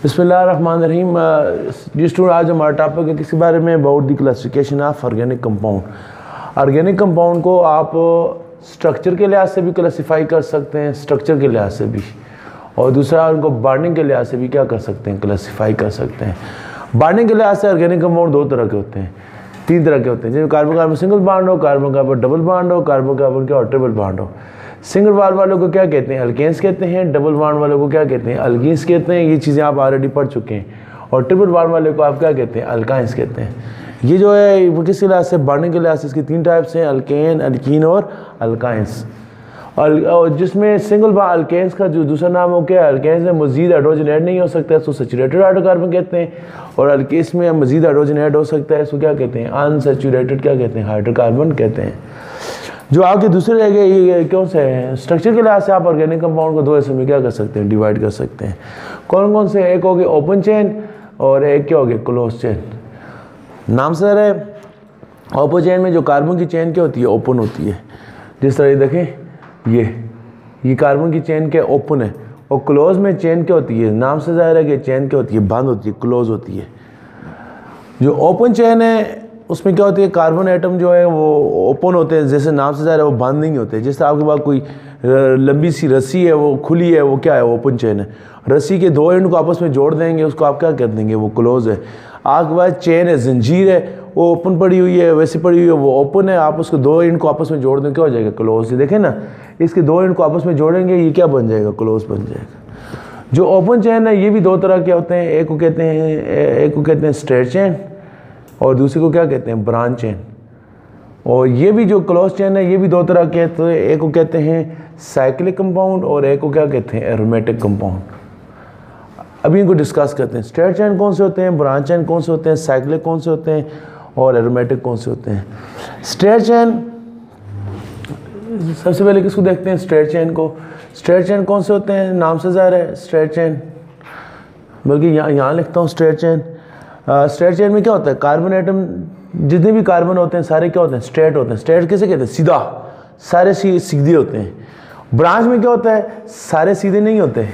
बिस्मिल्लाहिर्रहमानिर्रहीम। जी स्टूडेंट, आज हमारा टॉपिक है किसी बारे में about the classification of organic compound. Organic compound को आप स्ट्रक्चर के लिहाज से भी क्लासीफाई कर सकते हैं, स्ट्रक्चर के लिहाज से भी, और दूसरा उनको बॉन्डिंग के लिहाज से भी क्या कर सकते हैं, क्लासीफाई कर सकते हैं। बॉन्डिंग के लिहाज से ऑर्गेनिक कंपाउंड दो तरह के होते हैं, तीन तरह के होते हैं, जैसे कार्बन कार्बन सिंगल बॉन्ड हो, कार्बन कार्बन डबल बॉन्ड हो, कार्बन कार्बन के और ट्रिपल बॉन्ड हो। सिंगल बॉन्ड वालों को क्या कहते हैं, अल्केन्स कहते हैं। डबल बॉन्ड वालों को क्या कहते हैं, अल्कीन्स कहते हैं। ये चीज़ें आप ऑलरेडी पढ़ चुके हैं। और ट्रिपल बॉन्ड वाले को आप क्या कहते हैं, अल्काइंस कहते हैं। ये जो है वो किस लिहाज से, बॉन्डिंग के लिहाज से इसकी तीन टाइप्स हैं, अल्केन, अल्कीन और अल्काइंस। और जिसमें सिंगल बॉन्ड अल्केन्स का जो दूसरा नाम हो क्या है, अल्केन्स में मजीद हाइड्रोजन ऐड नहीं हो सकता है, इसको सैचुरेटेड हाइड्रोकार्बन कहते हैं। और अल्केन्स में मजीद हाइड्रोजन ऐड हो सकता है, इसको क्या कहते हैं, अनसैचुरेटेड क्या कहते हैं, हाइड्रोकार्बन कहते हैं। जो आपके दूसरे रह गए ये क्यों से हैं, स्ट्रक्चर के लिहाज से आप ऑर्गेनिक कंपाउंड को दो हिस्सों में क्या कर सकते हैं, डिवाइड कर सकते हैं। कौन कौन से, एक हो गए ओपन चेन और एक क्या हो गया, क्लोज चेन। नाम से है ओपन चेन में जो कार्बन की चेन क्या होती है, ओपन होती है। जिस तरह देखें ये कार्बन की चेन क्या ओपन है, और क्लोज में चेन क्या होती है, नाम से ज़ाहिर है कि चेन क्या होती है, बंद होती है, क्लोज होती है। जो ओपन चेन है उसमें क्या होती है, कार्बन एटम जो है वो ओपन होते हैं, जैसे नाम से ज़ाहिर है वो बंद नहीं होते। जिस तरह आपके पास कोई लंबी सी रस्सी है वो खुली है, वो क्या है, ओपन चेन है। रस्सी के दो एंड को आपस में जोड़ देंगे, उसको आप क्या कर देंगे, वो क्लोज है। आपके पास चेन है, जंजीर है, वो ओपन पड़ी हुई है, वैसे पड़ी हुई है, वो ओपन है। आप उसको दो एंड को आपस में जोड़ देंगे, क्या हो जाएगा, क्लोज। देखें ना, इसके दो एंड को आपस में जोड़ेंगे, ये क्या बन जाएगा, क्लोज बन जाएगा। जो ओपन चेन है ये भी दो तरह के होते हैं, एक को कहते हैं स्ट्रेट चेन और दूसरे को क्या कहते हैं, ब्रांच चेन। और ये भी जो क्लोज चेन है ये भी दो तरह के हैं, तो एक को कहते हैं साइक्लिक कंपाउंड और एक को क्या कहते हैं, एरोमेटिक कंपाउंड। अभी इनको डिस्कस करते हैं। स्ट्रेट चेन कौन से होते हैं, ब्रांच चेन कौन से होते हैं, साइक्लिक कौन से होते हैं और एरोमेटिक कौन से होते हैं। स्ट्रेट चेन, सबसे पहले किसको देखते हैं, स्ट्रेट चेन को। स्ट्रेट चेन कौन से होते हैं, नाम से ज़ाहिर है स्ट्रेट चेन, बल्कि यहाँ लिखता हूँ स्ट्रेट चेन। स्ट्रेट चेन में क्या होता है, कार्बन एटम जितने भी कार्बन होते हैं सारे क्या होते हैं, स्ट्रेट होते हैं। स्ट्रेट किसे कहते हैं, सीधा, सारे सीधे होते हैं। ब्रांच में क्या होता है, सारे सीधे नहीं होते।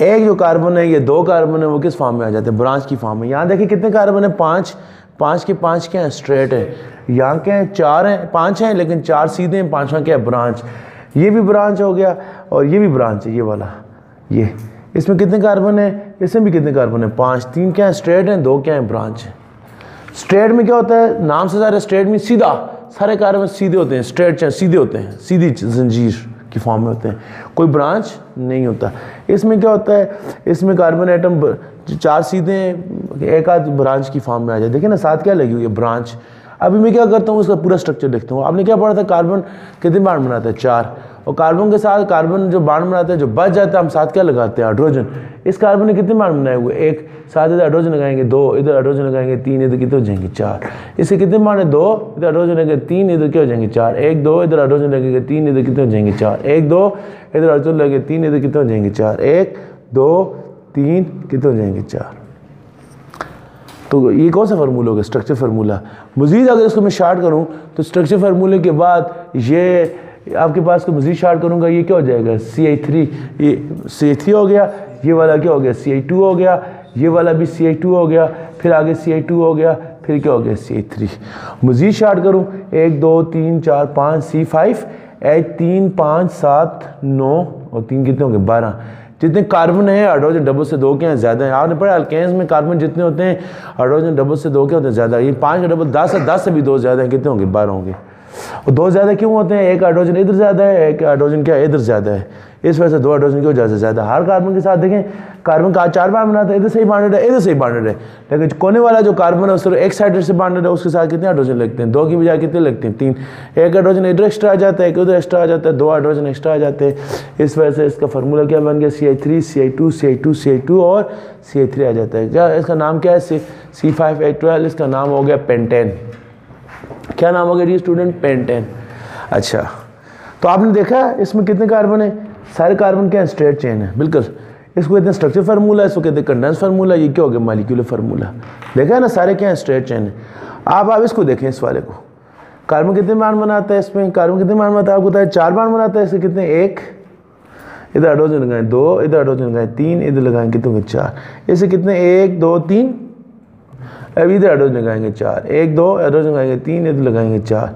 एक जो कार्बन है, ये दो कार्बन है, वो किस फॉर्म में आ जाते हैं, ब्रांच की फॉर्म में। यहाँ देखिए कितने कार्बन है, पाँच के पाँच क्या है, स्ट्रेट है। यहाँ क्या है, चार हैं, पाँच हैं लेकिन चार सीधे हैं, पाँचवा क्या है, ब्रांच। ये भी ब्रांच हो गया और ये भी ब्रांच है, ये वाला। ये इसमें कितने कार्बन है, इसमें भी कितने कार्बन है, पाँच। तीन क्या है, स्ट्रेट हैं, दो क्या है, ब्रांच है। स्ट्रेट में क्या होता है, नाम से ज़्यादा स्ट्रेट में सीधा, सारे कार्बन सीधे होते हैं, स्ट्रेट सीधे होते हैं, सीधी जंजीर की फॉर्म में होते हैं, कोई ब्रांच नहीं होता। इसमें क्या होता है, इसमें कार्बन एटम चार सीधे हैं, एक आध ब्रांच की फॉर्म में आ जाए। देखिए ना, साथ क्या लगी हुई है, ब्रांच। अभी मैं क्या करता हूँ, उसका पूरा स्ट्रक्चर देखता हूँ। आपने क्या पढ़ा था, कार्बन कितने बॉन्ड बनाता है, चार। और कार्बन के साथ कार्बन जो बॉन्ड बनाता है, जो बच जाता है, हम साथ क्या लगाते हैं, हाइड्रोजन। इस कार्बन ने कितने बॉन्ड बनाए हुए, एक। साथ इधर हाइड्रोजन लगाएंगे, दो। इधर हाइड्रोजन लगाएंगे, तीन। इधर कितने हो जाएंगे, चार। इससे कितने बॉन्ड है, दो। इधर हाइड्रोजन लगेगा, तीन। इधर क्या हो जाएंगे, चार। एक, दो। इधर हाइड्रोजन लगेगा, तीन। इधर कितने हो जाएंगे, चार। एक, दो। इधर हाइड्रोजन लगेगा, तीन। इधर कितने हो जाएंगे, चार। एक, दो, तीन, कितने हो जाएंगे, चार। तो ये कौन सा फार्मूला होगा, स्ट्रक्चर फार्मूला। मजीद अगर इसको मैं शार्ट करूँ तो स्ट्रक्चर फार्मूले के बाद ये आपके पास को मजीद शार्ट करूँगा, ये क्या हो जाएगा, CH3। ये CH3 हो गया, ये वाला क्या हो गया, CH2 हो गया, ये वाला भी CH2 हो गया, फिर आगे CH2 हो गया, फिर क्या हो गया, CH3। मजीद शार्ट करूँ, 1 2 3 4 5 C5 H3 5 7 9 और 3 कितने हो गए, 12। जितने कार्बन है हाइड्रोजन डबल से दो क्या है, ज़्यादा है। आपने पढ़ा अल्केन्स में कार्बन जितने होते हैं हाइड्रोजन डबल से दो क्या होते हैं, ज़्यादा। ये 5 का डबल 10 है, 10 से भी दो ज़्यादा है, कितने होंगे, 12 होंगे। और दो ज़्यादा क्यों होते हैं, एक हाइड्रोजन इधर ज़्यादा है, एक हाइड्रोजन क्या इधर ज़्यादा है, इस वजह से दो हाइड्रोजन क्यों ज़्यादा। हर कार्बन के साथ देखें, कार्बन का चार बार बनाता है, इधर से ही बॉन्डेड है, इधर से ही बॉन्डेड है। लेकिन कोने वाला जो कार्बन है सिर्फ एक साइड से बॉन्डेड है, उसके साथ कितने हाइड्रोजन लगते हैं, दो की बजाय कितने लगते हैं, तीन। एक हाइड्रोजन इधर एक्स्ट्रा आ जाता है, एक उधर एक्स्ट्रा आ जाता है, दो हाइड्रोजन एक्स्ट्रा आ जाते हैं। इस वजह से इसका फार्मूला क्या बन गया, CH3 CH2 CH2 CH2 और CH3 आ जाता है। क्या इसका नाम क्या है, C5H12, इसका नाम हो गया पेंटेन। क्या नाम हो गया जी स्टूडेंट, पेंटेन। अच्छा, तो आपने देखा इसमें कितने कार्बन है, सारे कार्बन क्या है, स्ट्रेट चेन है, बिल्कुल। इसको कहते हैं स्ट्रक्चर फार्मूला, इसको कहते हैं कंडेंस फार्मूला। ये क्या हो गया, मॉलिक्यूलर फार्मूला। देखा है ना, सारे क्या है, स्ट्रेट चेन है। आप इसको देखें, इस वाले को, कार्बन कितने बॉन्ड बनाता है, इसमें कार्बन कितने बॉन्ड बनाता है, आपको बताया 4 बॉन्ड बनाता है। इससे कितने, इधर हाइड्रोजन लगाएं 2, इधर हाइड्रोजन लगाएं 3, इधर लगाएं कितने होंगे 4। इससे कितने 1 2 3, अब इधर हाइड्रोजन लगाएंगे 4, 1 2 हाइड्रोजन लगाएंगे 3, इधर लगाएंगे 4,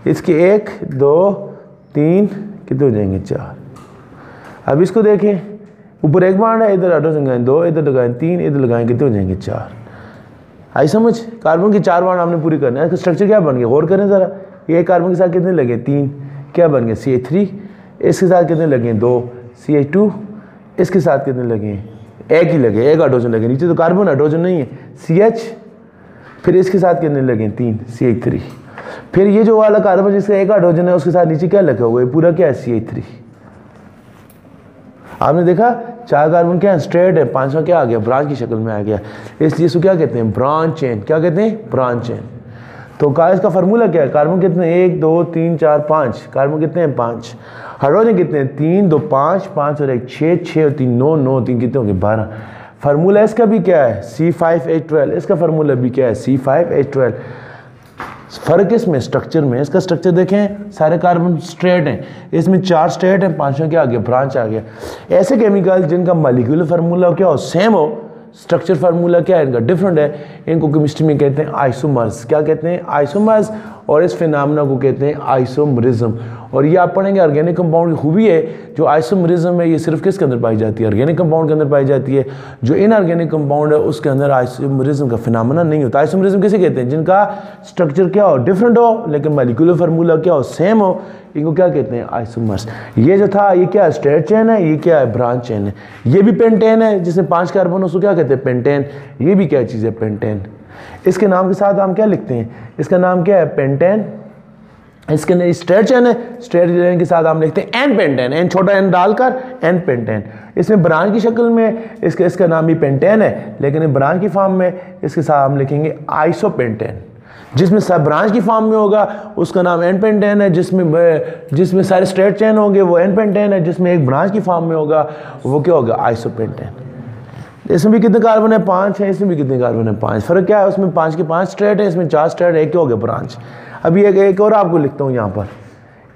इसके 1 2 3 कितने हो जाएंगे 4। अब इसको देखें, ऊपर एक बाड है, इधर हाइड्रोजन लगाएं 2, इधर लगाएं 3, इधर लगाएं कितने हो जाएंगे 4। आई समझ, कार्बन की 4 बाड हमने पूरी करना है। इसका स्ट्रक्चर क्या बन गया, गौर करें ज़रा। ये कार्बन के साथ कितने लगे 3, क्या बन गया CH3, इसके साथ कितने लगे 2 CH2, इसके साथ कितने लगे एक ही लगे, एक हाइड्रोजन लगे, नीचे तो कार्बन हाइड्रोजन नहीं है CH, फिर इसके साथ कितने लगे 3 CH3, फिर ये जो वाला कार्बन जिसका एक हाइड्रोजन है उसके साथ नीचे क्या लगा हुआ है, पूरा क्या है CH3। आपने देखा 4 कार्बन क्या है स्ट्रेट है, 5वां क्या आ गया ब्रांच की शक्ल में आ गया, इसलिए इसको क्या कहते हैं ब्रांच चेन। क्या कहते हैं ब्रांच चेन। तो इसका फार्मूला क्या है, कार्बन कितने 1 2 3 4 5, कार्बन कितने हैं 5, हाइड्रोजन कितने हैं 3 2 5 5 और 1 6 6 और 3 9 9 3 कितने होंगे 12। फार्मूला इसका भी क्या है C5H12, इसका फार्मूला भी क्या है C5H12। फ़र्क इसमें स्ट्रक्चर में, इसका स्ट्रक्चर देखें सारे कार्बन स्ट्रेट हैं, इसमें 4 स्ट्रेट हैं, 5वां क्या आ गया ब्रांच आ गया। ऐसे केमिकल जिनका मॉलिक्यूलर फार्मूला क्या हो सेम हो, स्ट्रक्चर फार्मूला क्या है इनका डिफरेंट है, इनको केमिस्ट्री में कहते हैं आइसोमर्स। क्या कहते हैं आइसोमर्स, और इस फिनोमेना को कहते हैं आइसोमरिज्म। और ये आप पढ़ेंगे ऑर्गेनिक कंपाउंड की खूबी है, जो आइसोमरिज्म है ये सिर्फ किसके अंदर पाई जाती है, ऑर्गेनिक कंपाउंड के अंदर पाई जाती है। जो इनऑर्गेनिक कंपाउंड है उसके अंदर आइसोमरिज्म का फिनोमेना नहीं होता। आइसोमरिज्म किसे कहते हैं, जिनका स्ट्रक्चर क्या हो डिफरेंट हो लेकिन मॉलिक्यूलर फार्मूला क्या हो सेम हो, इनको क्या कहते हैं आइसोमर्स। ये जो था ये क्या है स्ट्रेट चेन है, ये क्या है ब्रांच चेन है। ये भी पेंटेन है जिसमें 5 कार्बन उसको क्या कहते हैं पेंटेन। ये भी क्या चीज़ है पेंटेन। इसके नाम के साथ हम क्या लिखते हैं, इसका नाम क्या है पेंटेन। इसके अंदर स्ट्रेट चेन है, स्ट्रेट चेन के साथ हम लिखते हैं एन पेंटेन, एन छोटा एन डालकर एन पेंटेन। इसमें ब्रांच की शक्ल में इसका नाम भी पेंटेन है, लेकिन ब्रांच की फॉर्म में इसके साथ हम लिखेंगे आइसोपेंटेन। जिसमें सब ब्रांच की फॉर्म में होगा उसका नाम एन पेंटेन है, जिसमें सारे स्ट्रेट चेन होंगे वो एन पेंटेन है, जिसमें एक ब्रांच की फॉर्म में होगा वो क्या होगा आइसोपेंटेन। इसमें भी कितने कार्बन है 5 है, इसमें भी कितने कार्बन है 5। फर्क क्या है उसमें 5 के 5 स्ट्रेट है, इसमें 4 स्ट्रेट है, एक क्या हो गया ब्रांच। अभी एक और आपको लिखता हूँ यहाँ पर,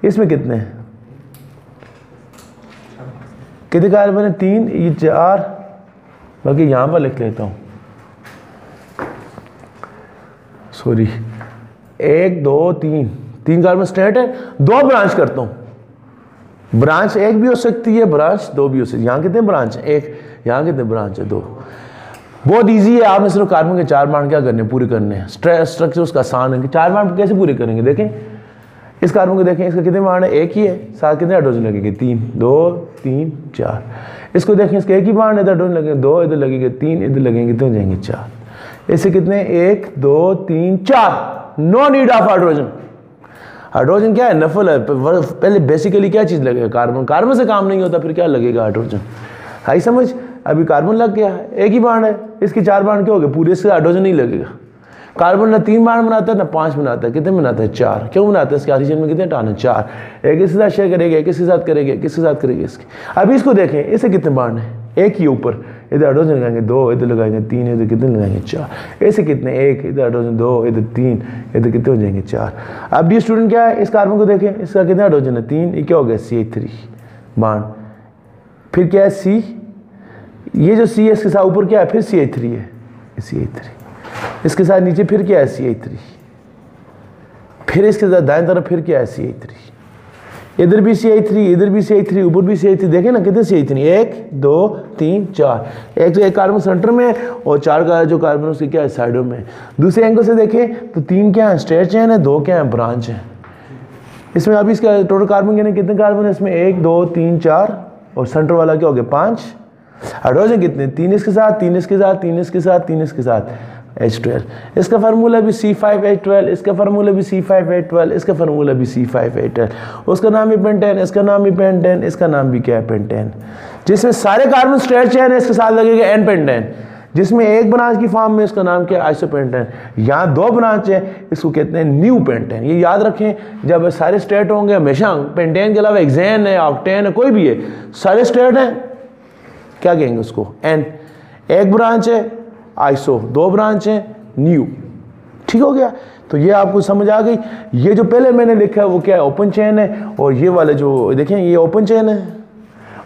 इसमें कितने हैं कितने कार्बन है 3, ये 4, बाकी यहाँ पर लिख लेता हूँ सॉरी 1 2 3 कार्बन स्ट्रेट है, 2 ब्रांच करता हूँ। ब्रांच 1 भी हो सकती है, ब्रांच 2 भी हो सकती है। यहाँ कितने ब्रांच है 1, यहाँ कितने ब्रांच है 2। बहुत इजी है, आपने सिर्फ कार्बन के 4 बाड क्या करने पूरे करने हैं। स्ट्रक्चर उसका आसान है कि 4 बाड कैसे पूरे करेंगे। देखें इस कार्बन को देखें, इसका कितने बाड है 1 ही है, साथ कितने हाइड्रोजन लगेंगे 3 2 3 4। इसको देखें इसका 1 ही बाड है, इधर हाइड्रोजन लगेंगे 2, इधर लगेंगे 3, इधर लगेंगे कितने हो जाएंगे 4। इससे कितने 1 2 3 4, no need of hydrogen. Hydrogen क्या है नफल है, पहले बेसिकली क्या चीज़ लगेगा कार्बन, कार्बन से काम नहीं होता फिर क्या लगेगा हाइड्रोजन। हाई समझ। अभी कार्बन लग गया, 1 ही बाड है, इसकी 4 बाड क्या हो गए पूरे, इससे हाइड्रोजन नहीं लगेगा। कार्बन ना 3 बाड बनाता है ना 5 बनाता है, कितने बनाता है 4। क्यों बनाता है, इसके ऑक्सीजन में कितने टान है 4। एक इसके साथ शेयर करेगा, एक इसके साथ करेगा, किसके साथ करेगा इसके। अभी इसको देखें इसे कितने बाड है, 1 ही ऊपर, इधर हाइड्रोजन लगाएंगे 2, इधर लगाएंगे 3, इधर कितने लगाएंगे 4। ऐसे कितने 1, इधर हाइड्रोजन 2, इधर 3, इधर कितने हो जाएंगे 4। अब ये स्टूडेंट क्या है, इस कार्बन को देखें, इसका कितने हाइड्रोजन है 3, ये क्या हो गया CH3 बाड। फिर क्या है C, ये जो C है इसके साथ ऊपर क्या है फिर CH3 है, CH3। इसके साथ नीचे फिर क्या है CH3, फिर इसके साथ दाएं तरफ फिर क्या है CH3, इधर भी CH3, इधर भी CH3, ऊपर भी CH3। देखें ना कितने CH3, 1 2 3 4। एक तो एक कार्बन सेंटर में है और 4 का जो कार्बन उसके क्या है साइडों में। दूसरे एंगल से देखें तो 3 क्या है स्ट्रेट चेन है, 2 क्या है ब्रांच है। इसमें अभी इसका टोटल कार्बन यानी कितने कार्बन है इसमें 1 2 3 4, और सेंटर वाला क्या हो गया 5। हाइड्रोजन कितने 3 इसके साथ, 3 इसके साथ, 3 इसके साथ, 3 इसके साथ, H12। इसका फार्मूला भी C5H12, इसका फार्मूला भी C5H12, इसका फार्मूला भी C5H12। उसका नाम भी पेंटेन, इसका नाम भी पेंटेन, इसका नाम भी क्या है पेंटेन। जिसमें सारे कार्बन स्ट्रेट चेन है इसके साथ लगेगा एन पेंटेन। जिसमें एक ब्रांच की फॉर्म में इसका नाम क्या है आइसोपेंटेन। यहाँ 2 ब्रांच है, इसको कहते हैं न्यू पेंटेन। ये याद रखें, जब सारे स्ट्रेट होंगे हमेशा पेंटेन के अलावा एक्सेन है, ऑक्टेन है, कोई भी है, सारे स्ट्रेट हैं क्या कहेंगे उसको एन। एक ब्रांच है आइसो, 2 ब्रांच है न्यू। ठीक हो गया। तो ये आपको समझ आ गई। ये जो पहले मैंने लिखा है वो क्या है ओपन चेन है, और ये वाले जो देखें ये ओपन चेन है,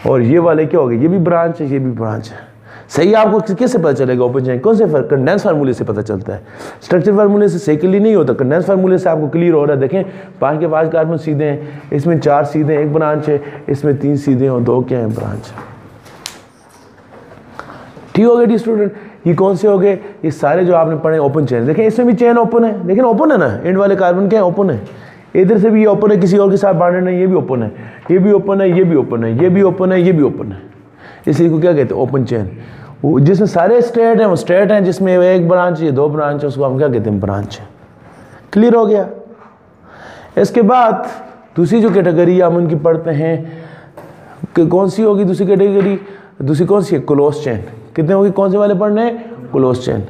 और ये वाले क्या हो गए, ये भी ब्रांच है, ये भी ब्रांच है। सही, आपको कैसे पता चलेगा ओपन चेन, कौन से कंडेंस फार्मूले से पता चलता है। स्ट्रक्चर फार्मूले से सही क्लियर नहीं होता, कंडेंस फार्मूले से आपको क्लियर हो रहा है। देखें 5 के 5 कार्बन सीधे हैं, इसमें 4 सीधे हैं, 1 ब्रांच है, इसमें 3 सीधे हैं और 2 क्या है, ब्रांच। ठीक हो गया डी स्टूडेंट। ये कौन से हो गए, ये सारे जो आपने पढ़े ओपन चेन। देखें इसमें भी चेन ओपन है, लेकिन ओपन है ना, एंड वाले कार्बन क्या है, ओपन है। इधर से भी ये ओपन है, किसी और के साथ बॉन्डेड नहीं, ये भी ओपन है, ये भी ओपन है, ये भी ओपन है, ये भी ओपन है, ये भी ओपन है। इसलिए को क्या कहते हैं, ओपन चेन। जिसमें सारे स्ट्रेट हैं वो स्ट्रेट हैं, जिसमें 1 ब्रांच ये 2 ब्रांच है, उसको हम क्या कहते हैं, ब्रांच। क्लियर हो गया। इसके बाद दूसरी जो कैटेगरी हम उनकी पढ़ते हैं, कौन सी होगी दूसरी कैटेगरी, दूसरी कौन सी है, क्लोज चेन। कितने होगी, कौन से वाले पढ़ने हैं, क्लोज चेन।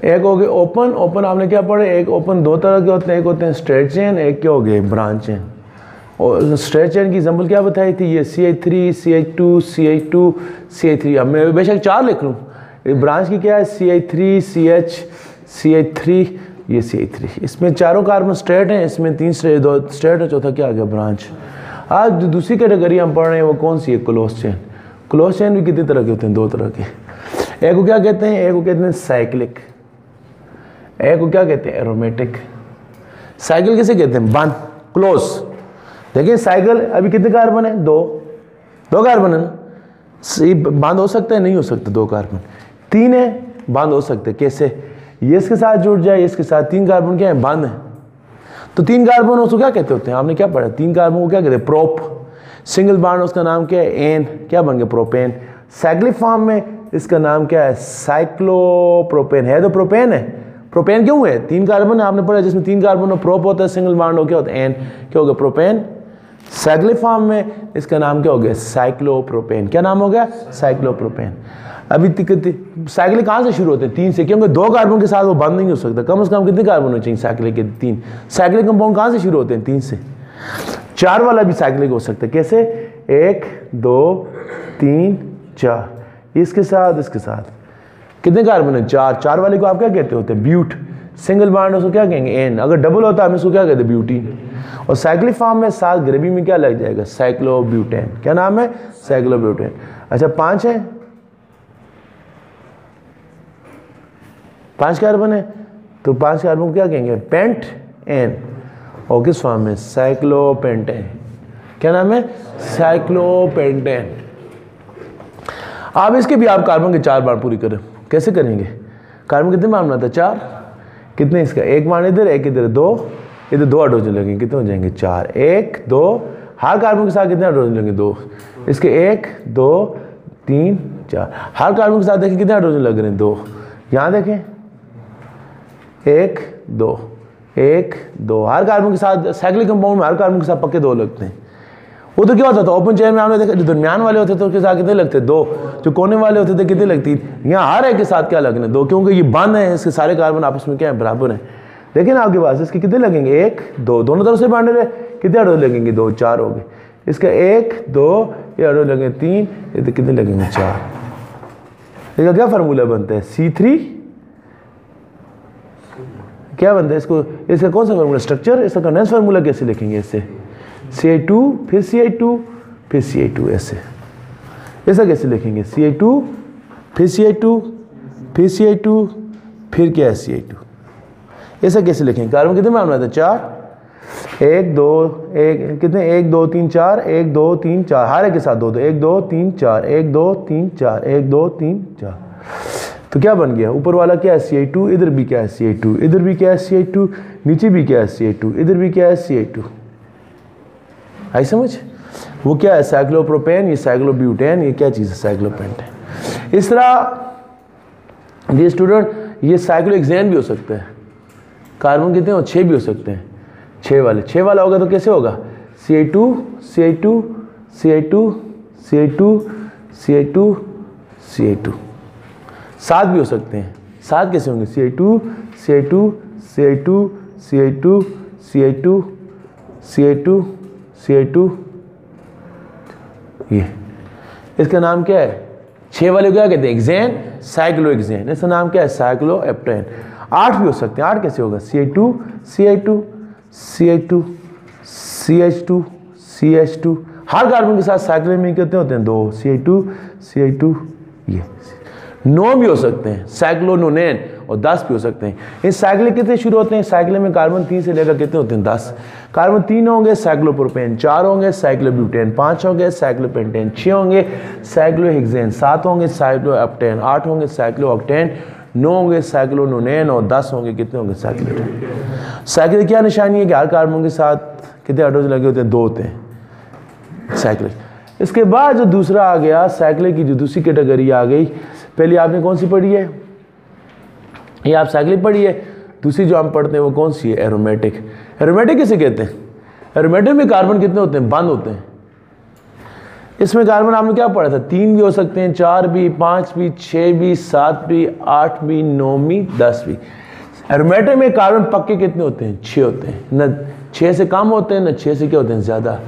एक हो गए ओपन। ओपन आपने क्या पढ़े, एक ओपन 2 तरह के होते हैं, एक होते हैं स्ट्रेट चेन, एक क्या हो गए, ब्रांच चेन। और स्ट्रेट चेन की एग्जांपल क्या बताई थी, ये CH3 CH2 CH2 CH3। अब मैं बेशक 4 लिख लूँ, ब्रांच की क्या है, CH3 CH CH3 ये CH3। इसमें चारों कार्बन स्ट्रेट हैं, इसमें 3 स्ट्रेट 2 स्ट्रेट है, चौथा क्या आ गया, ब्रांच। आज जो दूसरी कैटेगरी हम पढ़ रहे हैं वो कौन सी है, क्लोज चेन। क्लोज चेन भी कितने तरह के होते हैं, 2 तरह के। एक को क्या कहते हैं, एक को कहते हैं साइक्लिक, एक को क्या कहते हैं, एरोमेटिक। साइकिल किसे कहते हैं, बंद, क्लोज। देखिए साइकिल अभी कितने कार्बन है, 2 कार्बन है ना, बंद हो सकता है, नहीं हो सकता 2 कार्बन। 3 है, बंद हो सकते, कैसे, ये इसके साथ जुड़ जाए, इसके साथ 3 कार्बन क्या है, बंद है। तो 3 कार्बन उसको क्या कहते होते हैं, आपने क्या पढ़ा, 3 कार्बन को क्या कहते हैं, प्रोप। सिंगल बॉन्ड उसका नाम क्या है, एन, क्या बन गया, प्रोपेन। साइक्लिक फॉर्म में इसका नाम क्या है, साइक्लोप्रोपेन है, तो प्रोपेन है। प्रोपेन क्यों है, 3 कार्बन आपने पढ़ा, जिसमें 3 कार्बन और प्रोप होता है, सिंगल बॉन्ड हो क्या होता है, एन, क्या हो गया, प्रोपेन। साइक्लिक फॉर्म में इसका नाम क्या हो गया, साइक्लोप्रोपेन। क्या नाम हो गया, साइक्लोप्रोपेन। अभी साइक्लिक कहाँ से शुरू होते हैं, 3 से, क्योंकि 2 कार्बन के साथ वो बंद नहीं हो सकता। कम से कम कितने कार्बन होने चाहिए साइक्लिक के, 3। साइक्लिक कंपाउंड कहाँ से शुरू होते हैं, 3 से। 4 वाला भी साइक्लिक हो सकता है, कैसे, 1 2 3 4, इसके साथ इसके साथ कितने कार्बन है, 4। 4 वाले को आप क्या कहते होते हैं, ब्यूट। सिंगल बॉन्ड उसको क्या कहेंगे, एन। अगर डबल होता है हम इसको क्या कहते हैं, ब्यूटीन। और साइक्लिक फॉर्म में साथ ग्रेवी में क्या लग जाएगा, साइक्लोब्यूटेन। क्या नाम है, साइक्लोब्यूटेन। अच्छा 5 है, 5 कार्बन है, तो 5 कार्बन को क्या कहेंगे, पेंट एन। और किस फॉर्म में, साइक्लोपेंटेन। क्या नाम है, साइक्लोपेंटेन। अब इसके भी आप कार्बन के 4 बार पूरी करें, कैसे करेंगे, कार्बन कितने बार बनाता है, 4। कितने इसका, 1 बार इधर, 1 इधर, 2 इधर, 2 हाइड्रोजन लगेंगे, कितने हो जाएंगे, 4। 1 2, हर कार्बन के साथ कितने हाइड्रोजन लगेंगे, 2। इसके 1 2 3 4, हर कार्बन के साथ देखें कितने हाइड्रोजन लग रहे हैं, 2। यहाँ देखें 1 2 1 2, हर कार्बन के साथ साइक्लिक कंपाउंड में हर कार्बन के साथ पक्के 2 लगते हैं। वो तो क्या होता था, ओपन चेन में आपने देखा, जो दरमियान वाले होते थे उसके साथ कितने लगते, 2। जो कोने वाले होते थे कितने लगती, यहाँ हर एक के साथ क्या लगने, 2, क्योंकि ये बंद है, इसके सारे कार्बन आपस में क्या है, बराबर है। देखिए ना आपके पास, इसके कितने लगेंगे, 1 2, दोनों तरफ से बॉन्डेड है, कितने हाइड्रोजन लगेंगे, 2 4 हो गए। इसका 1 2, ये हाइड्रोजन लगेंगे 3, ये कितने लगेंगे, 4। इसका क्या फार्मूला बनता है, C3 क्या बनता है, इसको इसका कौन सा फार्मूला, स्ट्रक्चर। इसका कंडेंस फार्मूला कैसे लिखेंगे, इससे CH2 फिर CH2 फिर CH2, ऐसे ऐसा कैसे लिखेंगे, CH2 फिर CH2 फिर CH2 फिर क्या है, CH2, ऐसा कैसे लिखेंगे। कार्बन कितने बार बनाते हैं, 4। 1 2 1 कितने, 1 2 3 4, 1 2 3 4, हर एक के साथ 2 2, 1 2 3 4, 1 2 3 4, 1 2 3 4। तो क्या बन गया, ऊपर वाला क्या है, CH2, इधर भी क्या है, CH2, इधर भी क्या है, CH2, नीचे भी क्या है, CH2, इधर भी क्या है, CH2। आई समझ, वो क्या है, साइक्लोप्रोपेन, ये साइक्लोब्यूटेन, ये क्या चीज़ है, साइक्लोपेंटेन। इस तरह ये स्टूडेंट, ये साइक्लोहेक्सेन भी हो सकता है। कार्बन कितने हो, 6 भी हो सकते हैं, 6 वाले। 6 वाला होगा तो कैसे होगा, CH2 CH2 CH2 CH2 CH2 CH2। 7 भी हो सकते हैं, 7 कैसे होंगे, CH2 CH2 CH2 CH2 CH2 CH2 CH2, इसका नाम क्या है? 6 वाले को क्या कहते हैं? Hexane, cyclohexane. इसका नाम क्या है? साइक्लोहेप्टेन। 8 भी हो सकते हैं। 8 कैसे होगा? CH2 CH2 CH2 CH2 CH2। हर कार्बन के साथ साइक्लिक में कितने होते हैं? 2। CH2 CH2। ये 9 भी हो सकते हैं, साइक्लोनोनेन, और 10 भी हो सकते हैं। इन साइक्लिक कितने शुरू होते हैं? साइक्लिक में कार्बन 3 से लेकर कितने होते हैं? 10। कार्बन 3 होंगे साइक्लोप्रोपेन, 4 होंगे साइक्लोब्यूटेन, 5 होंगे साइक्लोपेंटेन, 6 होंगे साइक्लोहेक्सेन, 7 होंगे साइक्लोहेप्टेन, 8 होंगे साइक्लोऑक्टेन, 9 होंगे साइक्लोनोनेन, और 10 होंगे कितने होंगे? साइक्लोहेप्टेन। साइक्लिक क्या निशानी है कि हर कार्बन के साथ कितने हाइड्रोजन लगे होते हैं? 2 होते हैं साइक्लिक। इसके बाद जो दूसरा आ गया साइक्लिक की जो दूसरी कैटेगरी आ गई, पहले आपने कौन सी पढ़ी है? ये आप साइक्लिक पढ़ी है। दूसरी जो हम पढ़ते हैं वो कौन सी है? एरोमेटिक। एरोमेटिक किसे कहते हैं? एरोमेटिक में कार्बन कितने होते हैं? बंद होते हैं। इसमें कार्बन आपने क्या पढ़ा था? 3 भी हो सकते हैं, 4 भी, 5 भी, 6 भी, 7 भी, 8 भी, 9 भी, 10 भी। एरोमेटिक में कार्बन पक्के कितने होते हैं? 6 होते हैं। न 6 से कम होते हैं, न 6 से क्या होते हैं? ज़्यादा।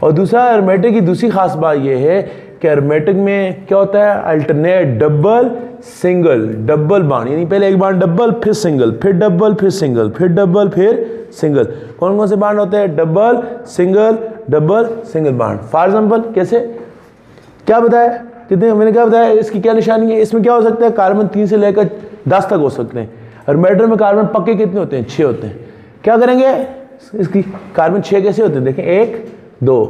और दूसरा एरोमेटिक की दूसरी खास बात यह है कि एरोमेटिक में क्या होता है? Alternate, double, single, double bond, यानी पहले एक बाउंड डबल, फिर सिंगल, फिर डबल, फिर सिंगल, फिर डबल, फिर सिंगल। कौन कौन से बाउंड होते हैं? Double, single, double, single bound. For example कैसे? क्या बताया? कितने? मैंने क्या बताया? इसकी क्या निशानी है? इसमें क्या हो सकता है? कार्बन 3 से लेकर 10 तक हो सकते हैं। एरोमेटिक में कार्बन पक्के कितने होते हैं? 6 होते हैं। क्या करेंगे? इसकी कार्बन 6 कैसे होते हैं? देखें, 1 2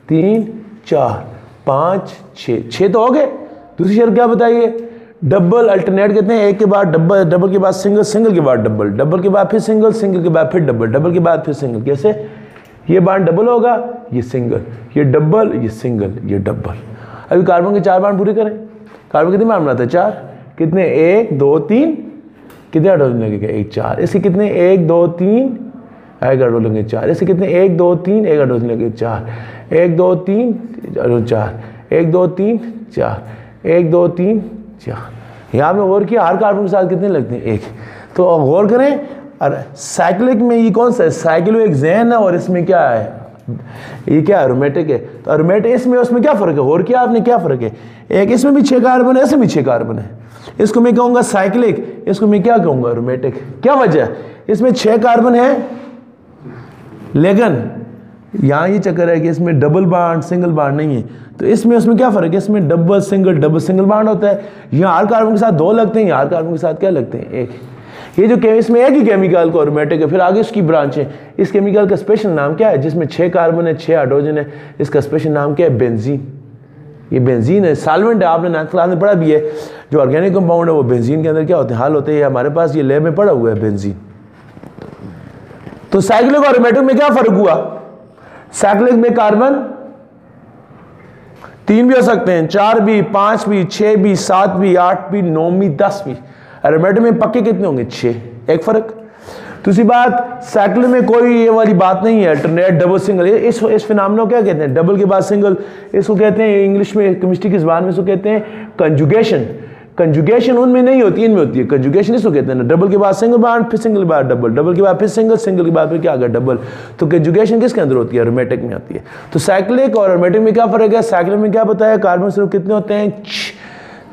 3 4 5 6, 6 तो हो गए। दूसरी शर्त क्या बताइए? डबल अल्टरनेट कहते हैं, एक के बाद डबल, डबल के बाद सिंगल, सिंगल के बाद डबल, डबल के बाद फिर सिंगल, सिंगल के बाद फिर डबल, डबल के बाद फिर सिंगल। कैसे? ये बांड डबल होगा, ये सिंगल, ये डबल, ये सिंगल, ये डबल। अभी कार्बन के 4 बांड पूरे करें। कार्बन कितने बांड बनाते हैं? 4। कितने? 1 2 3। कितने हाइड्रोजन लगेगा? 1 4। इसके कितने? 1 2 3, एक हाइड्रोजन लगेंगे 4। इसके कितने? 1 2 3, एक हाइड्रोजन लगेगा 4। 1 2 3 4, 1 2 3 4, 1 2 3 4। यहाँ पे गौर किया, हर कार्बन के साथ कितने लगते हैं? 1। तो गौर करें, और साइक्लिक में ये कौन सा है? साइक्लोहेक्सेन है, और इसमें क्या है? ये क्या? एरोमेटिक है। तो एरोमेटिक इसमें उसमें क्या फ़र्क है? गौर किया आपने, क्या फ़र्क है? एक इसमें भी 6 कार्बन है, इसमें भी 6 कार्बन है। इसको मैं कहूँगा साइक्लिक, इसको मैं क्या कहूँगा? एरोमेटिक। क्या वजह? इसमें 6 कार्बन है, लेकिन यहाँ ये चक्कर है कि इसमें डबल बांड, सिंगल बांड नहीं है। तो इसमें उसमें क्या फ़र्क है? इसमें डबल सिंगल बांड होता है। यहाँ हर कार्बन के साथ 2 लगते हैं, यहाँ हर कार्बन के साथ क्या लगते हैं? 1। ये जो इसमें एक ही केमिकल को एरोमेटिक है। फिर आगे उसकी ब्रांच है। इस केमिकल का स्पेशल नाम क्या है? जिसमें 6 कार्बन है, 6 हाइड्रोजन है, इसका स्पेशल नाम क्या है? बेंजीन। ये बेंजीन है, सॉल्वेंट है। आपने 9th क्लास में पढ़ा भी है। जो ऑर्गेनिक कंपाउंड है वो बेंजीन के अंदर क्या होते हैं? हल होते हैं। हमारे पास ये लैब में पड़ा हुआ है बेंजीन। तो साइक्लिक और एरोमेटिक में क्या फ़र्क हुआ? साइक्लिक में कार्बन 3 भी हो सकते हैं, 4 भी, 5 भी, 6 भी, 7 भी, 8 भी, 9 भी, 10 भी। एरोमेटिक में पक्के कितने होंगे? 6। एक फर्क। दूसरी बात, साइक्लिक में कोई ये वाली बात नहीं है अल्टरनेट, डबल, सिंगल। इस फिनोमेना को क्या कहते हैं? डबल के बाद सिंगल। इसको कहते हैं इंग्लिश में, केमिस्ट्री की ज़बान में इसको कहते हैं कंजुगेशन। कंजुगेशन उनमें नहीं होती, इनमें होती है। कंजुगेशन इसको कहते हैं ना, डबल के बाद सिंगल बांड, फिर सिंगल के बाद डबल, डबल के बाद फिर सिंगल, सिंगल के बाद फिर क्या आ गया? डबल। तो कंजुगेशन किसके अंदर होती है? एरोमेटिक में आती है। तो साइक्लिक और एरोमेटिक में क्या फ़र्क है? साइक्लिक में क्या बताया? कार्बन सिर्फ कितने होते हैं?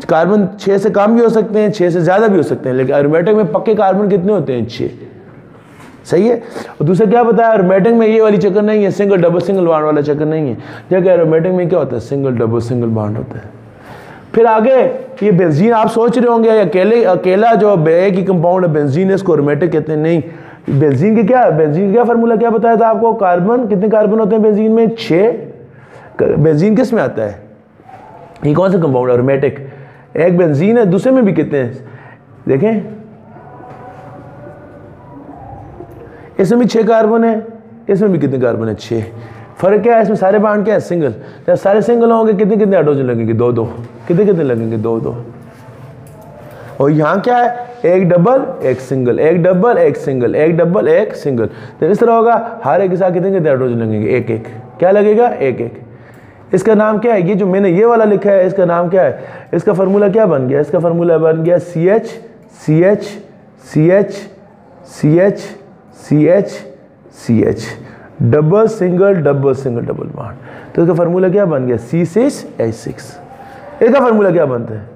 कार्बन 6 से कम भी हो सकते हैं, 6 से ज़्यादा भी हो सकते हैं, लेकिन एरोमेटिक में पक्के कार्बन कितने होते हैं? 6। सही है। और दूसरा क्या बताया? एरोमेटिक में ये वाली चक्कर नहीं है, सिंगल डबल सिंगल बांड वाला चक्कर नहीं है। जबकि एरोमेटिक में क्या होता है? सिंगल डबल सिंगल बांड होता है। फिर आगे ये बेंजीन, आप सोच रहे होंगे अकेला जो एक ही कंपाउंड है बेंजीन, इसको एरोमेटिक कहते हैं। नहीं, बेंजीन की क्या? बेंजीन का क्या फार्मूला क्या बताया था आपको? कार्बन कितने कार्बन होते हैं बेंजीन में? 6। बेंजीन किस में आता है? ये कौन सा कंपाउंड? एरोमेटिक। एक बेंजीन है, दूसरे में भी कितने हैं? देखें, इसमें भी 6 कार्बन है, इसमें भी कितने कार्बन है? 6। फर्क क्या है? इसमें सारे बांड क्या है? सिंगल। जब सारे सिंगल होंगे कितने कितने हाइड्रोजन लगेंगे? 2 2। कितने कितने लगेंगे? 2 2। और यहाँ क्या है? एक डबल, एक सिंगल, एक डबल, एक सिंगल, एक डबल, एक सिंगल। तो इस तरह होगा, हर एक के साथ कितने कितने हाइड्रोजन लगेंगे? 1 1। क्या लगेगा? 1 1। इसका नाम क्या है? ये जो मैंने ये वाला लिखा है, इसका नाम क्या है? इसका फार्मूला क्या बन गया? इसका फार्मूला बन गया CH CH CH CH CH CH, double single double single double bond. तो इसका फार्मूला क्या बन गया? C6H6। इसका फार्मूला क्या बनता है?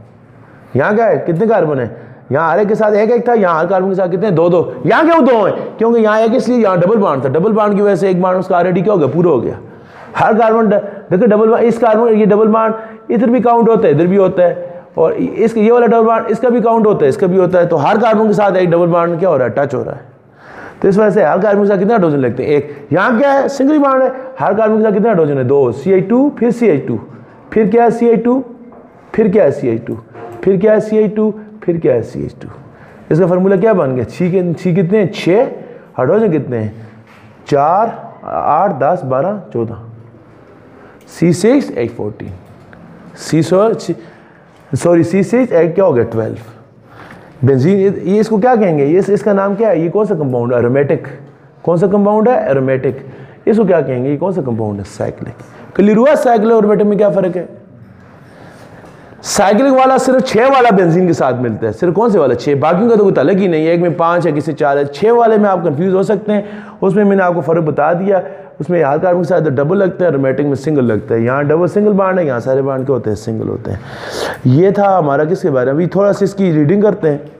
यहाँ क्या है, कितने कार्बन है? यहाँ हर एक के साथ एक एक था, यहाँ हर कार्बन के साथ कितने, दो दो। यहाँ क्यों दो हैं? क्योंकि यहाँ एक इसलिए यहाँ डबल बॉन्ड था, डबल बॉन्ड की वजह से एक बॉन्ड उसका ऑलरेडी क्या हो गया, पूरा हो गया। हर कार्बन देखो डबल बॉन्ड, इस कार्बन ये डबल बॉन्ड इधर भी काउंट होता है, इधर भी होता है, और इसका ये वाला डबल बॉन्ड इसका भी काउंट होता है, इसका भी होता है। तो हर कार्बन के साथ एक डबल बॉन्ड क्या हो रहा है, टच हो रहा है। तो इस वजह से हर कार्बन के साथ कितने हाइड्रोजन लगते हैं, एक। यहाँ क्या है, सिंगल बॉन्ड है, हर कार्बन के साथ कितने हाइड्रोजन है, 2, CH2, फिर CH2, फिर क्या है CH2, फिर क्या है CH2, फिर क्या है CH2, फिर क्या है CH2। इसका फार्मूला क्या बन गया, सी कितने हैं, 6, हाइड्रोजन कितने हैं, 4, 8, 10, 12, 14, C6 8, 14, C6 8 क्या हो गया, 12। बेंजीन, ये इसको क्या कहेंगे, ये इसका नाम क्या है, ये कौन सा कंपाउंड है, एरोमेटिक। कौन सा कंपाउंड है, एरोमेटिक। इसको क्या कहेंगे, ये कौन सा कंपाउंड है, साइक्लिक। क्लियर हुआ, साइक्लिक और एरोमेटिक में क्या फर्क है? साइक्लिक वाला सिर्फ 6 वाला बेंजीन के साथ मिलता है, सिर्फ कौन से वाला, 6, बाकियों का तो कोई अलग ही नहीं है, एक में 5 है, किसी 4 है। 6 वाले में आप कंफ्यूज हो सकते हैं, उसमें मैंने आपको फर्क बता दिया। उसमें हर कार्बन के साथ डबल लगता है, एरोमेटिक में सिंगल लगता है। यहाँ डबल सिंगल बॉन्ड है, यहाँ सारे बॉन्ड के होते हैं, सिंगल होते हैं। ये था हमारा किसके बारे में, अभी थोड़ा सा इसकी रीडिंग करते हैं।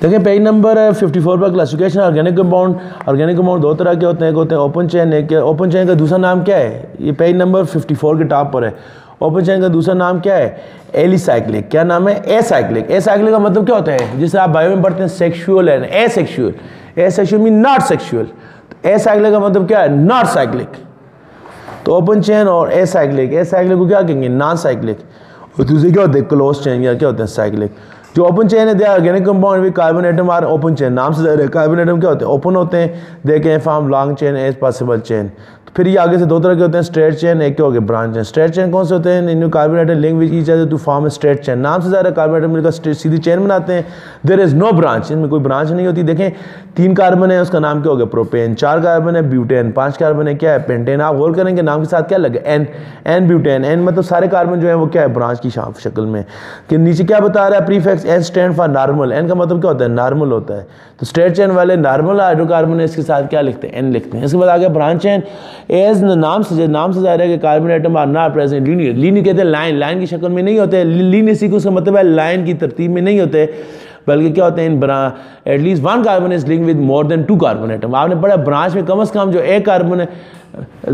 देखिए पेज नंबर 54 पर classification organic compound. Organic compound दो तरह के होते हैं, एक होते हैं ओपन चेन, एक ओपन चेन का दूसरा नाम क्या है, ये पेज नंबर 54 के टॉप पर है। ओपन चेन का दूसरा नाम क्या है, एलिसाइक्लिक। क्या नाम है, एसाइक्लिक। एसाइक्लिक का मतलब क्या होता है, जिसे आप बायो में पढ़ते हैं sexual and asexual. Asexual mean not sexual, acyclic का मतलब क्या है, नॉट साइक्लिक। तो ओपन चेन और एसाइक्लिक, एसाइक्लिक को क्या कहेंगे, नॉन साइक्लिक। और दूसरे क्या होते हैं, क्लोज चेन या क्या होते हैं, साइक्लिक। जो ओपन चेन है they organic compound with carbon atom are open chain. नाम से जाहिर है कार्बन एटम क्या होते हैं, ओपन होते हैं। They can form long chain as possible chain. तो फिर ये आगे से दो तरह के होते हैं, स्ट्रेट चेन, एक क्या हो गया, ब्रांच चेन। स्ट्रेट चेन कौन से होते हैं, in carbon atom link with each other to form a straight chain. नाम से जाहिर है कार्बन एटम मिलकर सीधी चेन बनाते हैं। देयर इज नो ब्रांच, इनमें कोई ब्रांच नहीं होती। देखें 3 कार्बन है, उसका नाम क्या हो गया, प्रोपेन। 4 कार्बन है, ब्यूटेन। 5 कार्बन है, क्या है, पेंटेन। आप गौर करेंगे नाम के साथ क्या लगे, एन ब्यूटेन। एन मतलब सारे कार्बन जो है वो क्या है, ब्रांच की शक्ल में। कि नीचे क्या बता रहा है, prefix n stand for normal. N का मतलब क्या होता है, नॉर्मल होता है। तो स्ट्रेट चेन वाले नॉर्मल हाइड्रोकार्बन है, इसके साथ क्या लिखते हैं, एन लिखते हैं। इसके बाद आ गया ब्रांच चेन। एज नाम से जाहिर है कि carbon atom are not present linear. Linear कहते हैं लाइन की शक्ल में नहीं होते। लीनियर सीक्वेंस का मतलब है लाइन की तरतीब में नहीं होते, बल्कि क्या होते हैं, at least 1 carbon is link with more than 2 carbon atom. आपने पढ़ा ब्रांच में कम से कम जो 1 कार्बन है।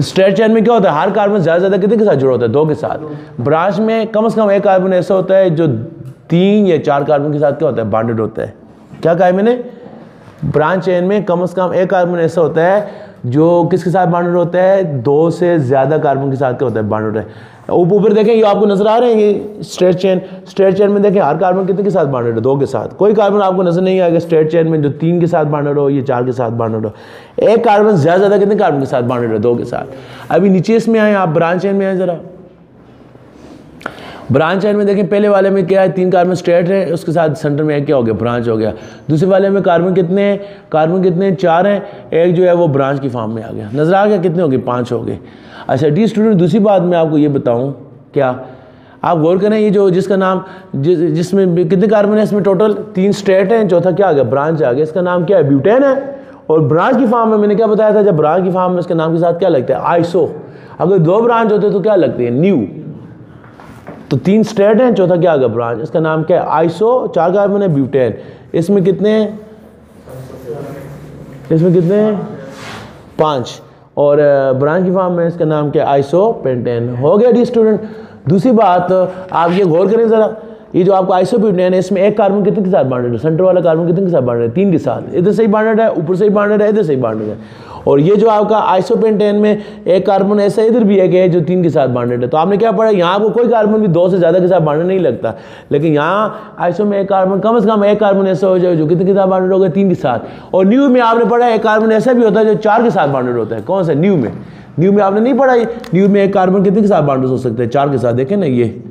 स्ट्रेट चेन में क्या होता है, हर कार्बन ज़्यादा कितने के साथ जुड़ा होता है, 2 के साथ। ब्रांच में कम से कम 1 कार्बन ऐसा होता है जो 3 या 4 कार्बन के साथ क्या होता है, बॉन्डेड होता है। क्या कहा है मैंने, ब्रांच चेन में कम से कम 1 कार्बन ऐसा होता है जो किसके साथ बॉन्डेड होता है, 2 से ज़्यादा कार्बन के साथ क्या होता है, बॉन्डेड है। ऊपर देखें, ये आपको नजर आ रहे हैं, ये स्ट्रेट चेन में देखें हर कार्बन कितने के साथ बॉन्डेड है, 2 के साथ। कोई कार्बन आपको नजर नहीं आएगा स्ट्रेट चेन में जो 3 के साथ बॉन्डेड हो, ये 4 के साथ बॉन्डेड हो। 1 कार्बन ज़्यादा कितने कार्बन के साथ बॉन्डेड है, 2 के साथ। अभी नीचे इसमें आए, आप ब्रांच चेन में आए जरा। ब्रांच चेन में देखें, पहले वाले में क्या है, 3 कार्बन स्ट्रेट है, उसके साथ सेंटर में क्या हो गया, ब्रांच हो गया। दूसरे वाले में कार्बन कितने हैं, 4 हैं, एक जो है वो ब्रांच की फॉर्म में आ गया। नजर आ गया, कितने हो गए, 5 हो गए। अच्छा डी स्टूडेंट, दूसरी बात मैं आपको ये बताऊं, क्या आप गौर करें, ये जो जिसका नाम जिसमें कितने कार्बन है, इसमें टोटल 3 स्ट्रेट हैं, चौथा क्या आ गया, ब्रांच आ गया। इसका नाम क्या है, ब्यूटेन है। और ब्रांच की फॉर्म में मैंने क्या बताया था, जब ब्रांच की फॉर्म में इसके नाम के साथ क्या लगता है, आइसो। अगर 2 ब्रांच होते तो क्या लगते हैं, न्यू। तो 3 स्ट्रेट हैं, चौथा क्या आ गया, ब्रांच। इसका नाम क्या है, आइसो। 4 कार्बन है, ब्यूटेन। इसमें कितने हैं, 5। और ब्रांच की फॉर्म में इसका नाम क्या है, आइसो पेंटेन। हो गया डी स्टूडेंट। दूसरी बात आप ये गौर करें ज़रा, ये जो आपको आइसोप्यूटेन है, इसमें 1 कार्बन कितने के साथ बॉन्डेड है, सेंटर वाला कार्बन कितने के साथ बॉन्डेड है, 3 के साथ। इधर से ही बॉन्डेड है, ऊपर से ही बॉन्डेड है, इधर से ही बॉन्डेड है। और ये जो आपका आइसोपेंटेन में 1 कार्बन ऐसा इधर भी है जो 3 के साथ बॉन्डेड है। तो आपने क्या पढ़ा, यहाँ आपको कोई कार्बन भी 2 से ज़्यादा के साथ बॉन्डेड नहीं लगता, लेकिन यहाँ आइसो में 1 कार्बन कम से कम 1 कार्बन ऐसा हो जाए जो कितने के साथ बॉन्डेड होगा, 3 के साथ। और न्यू में आपने पढ़ा 1 कार्बन ऐसा भी होता है जो 4 के साथ बॉन्डेड होता है। कौन सा, न्यू में आपने नहीं पढ़ा। न्यू में 1 कार्बन कितने के साथ बॉन्डेड हो सकते हैं, 4 के साथ। देखें ना, ये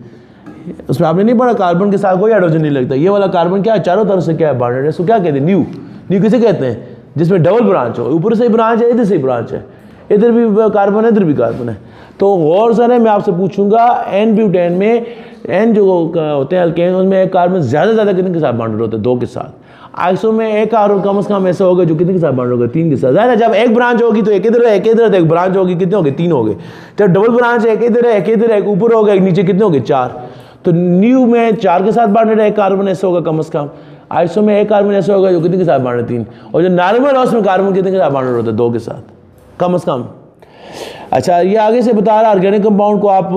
उसमें आपने नहीं पढ़ा, कार्बन के साथ कोई हाइड्रोजन नहीं लगता। ये वाला कार्बन क्या है, चारों तरफ से क्या है, बॉन्डेड है। इसको क्या कहते हैं, न्यू किसे कहते हैं, जिसमें डबल ब्रांच हो, ऊपर से ही ब्रांच है, इधर से ही ब्रांच है, इधर भी कार्बन है, इधर भी कार्बन है। तो गौर से मैं आपसे पूछूंगा, एन ब्यूटेन में एन जो होते हैं अल्केन, उसमें एक कार्बन ज़्यादा कितने के साथ बॉन्डेड होते हैं? 2 के साथ। आइसो में एक कार्बन कम से कम ऐसा होगा जो कितने के साथ बॉन्डेड होगा? 3 के साथ। ज़्यादा जब एक ब्रांच होगी तो एक इधर है एक इधर है, तो एक ब्रांच होगी कितने हो गए? 3 हो गए। जब डबल ब्रांच है एक इधर है एक इधर है, एक ऊपर होगा एक नीचे, कितने हो गए? 4। तो न्यू में 4 के साथ बॉन्डेड है, एक कार्बन ऐसा होगा कम से कम। आइसो में एक कार्बन ऐसा होगा जो कितने के साथ बॉन्डेड? 3। और जो नॉर्मल है उसमें कार्बन कितने के साथ बॉन्डेड होता है? 2 के साथ कम से कम। अच्छा, ये आगे से बता रहा है ऑर्गेनिक कंपाउंड को आप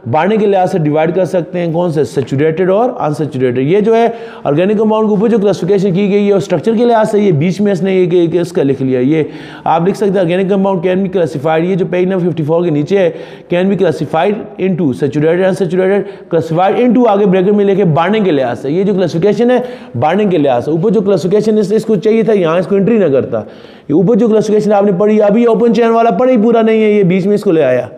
बांधने के लिहाज से डिवाइड कर सकते हैं, कौन से? सैचुरेटेड और अनसैचुरेटेड। ये जो है ऑर्गेनिक कंपाउंड के ऊपर जो क्लासिफिकेशन की गई है और स्ट्रक्चर के लिहाज से ये बीच में इसने ये इसका लिख लिया। ये आप लिख सकते हैं organic compound can be classified, ये जो पेज नंबर 54 के नीचे है, can be classified into saturated unsaturated, classified into आगे ब्रैकेट में लेके बांधने के लिहाज से। ये जो क्लासिफिकेशन है बांधने के लिहाज से, ऊपर जो क्लासिफिकेशन इसको चाहिए था यहाँ इसको एंट्री ना करता। ये ऊपर जो क्लासिफिकेशन आपने पढ़ी, अभी ओपन चेन वाला पढ़ा ही पूरा नहीं है, ये बीच में इसको ले आया।